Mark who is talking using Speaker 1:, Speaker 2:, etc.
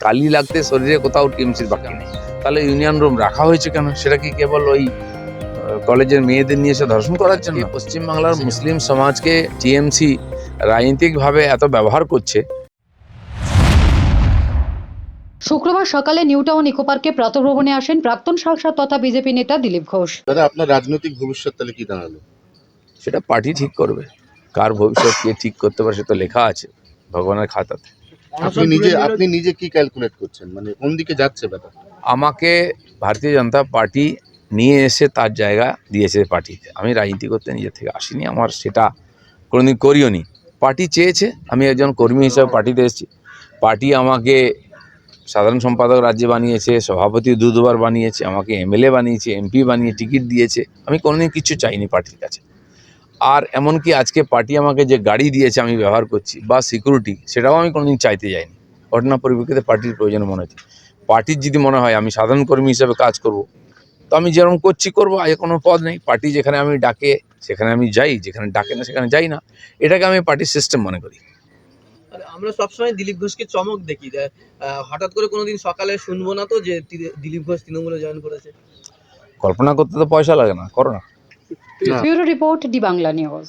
Speaker 1: কালি লাগতে শরীরে কোথাও টিএমসির বাকি নেই। তাহলে ইউনিয়ন রুম রাখা হয়েছে কেন? সেটা কি কেবল ওই কলেজের মেয়েদের নিয়ে এসে ধর্ষণ করার জন্য? পশ্চিমবাংলার মুসলিম সমাজকে টিএমসি রাজনৈতিকভাবে এত ব্যবহার করছে।
Speaker 2: শুক্রবার সকালে নিউ টাউন ইকো পার্কে প্রাতঃভ্রমণে আসেন প্রাক্তন সাংসদ তথা বিজেপি নেতা দিলীপ ঘোষ।
Speaker 3: দাদা, আপনার রাজনৈতিক ভবিষ্যৎ তাহলে কি দাঁড়ালো?
Speaker 1: সেটা পার্টি ঠিক করবে। কার ভবিষ্যৎ কে ঠিক করতে পারে সে তো লেখা আছে ভগবানের খাতাতে।
Speaker 3: আপনি নিজে কি ক্যালকুলেট করছেন, মানে কোন দিকে যাচ্ছে ব্যাপারটা?
Speaker 1: আমাকে ভারতীয় জনতা পার্টি নিয়ে এসে তার জায়গা দিয়েছে পার্টিতে। আমি রাজনীতি করতে নিজের থেকে আসিনি, আমার সেটা কোনোদিন করিও নি। পার্টি চেয়েছে, আমি একজন কর্মী হিসাবে পার্টিতে এসেছি। পার্টি আমাকে সাধারণ সম্পাদক রাজ্যে বানিয়েছে, সভাপতি দুবার বানিয়েছে, আমাকে এমএলএ বানিয়েছে, এমপি বানিয়ে টিকিট দিয়েছে। আমি কোনোদিন কিছু চাইনি পার্টির কাছে। আর এমনকি আজকে পার্টি আমাকে যে গাড়ি দিয়েছে আমি ব্যবহার করছি বা সিকিউরিটি, সেটাও আমি কোনোদিন চাইতে যাইনি। ঘটনা পরিপ্রেক্ষিতে পার্টির প্রয়োজন মনে হচ্ছে। পার্টির যদি মনে হয় আমি সাধারণ কর্মী হিসেবে কাজ করব, তো আমি যেরকম করবো, আগে কোনো পদ নেই। পার্টি যেখানে আমি ডাকে সেখানে আমি যাই, যেখানে ডাকে না সেখানে যাই না। এটাকে আমি পার্টির সিস্টেম মনে করি।
Speaker 4: আমরা সবসময় দিলীপ ঘোষকে চমক দেখি, হঠাৎ করে কোনোদিন সকালে শুনবো না তো যে দিলীপ ঘোষ তৃণমূলে জয়েন করেছে।
Speaker 1: কল্পনা করতে তো পয়সা লাগে না, করো না।
Speaker 2: Bureau report, D Bangla news.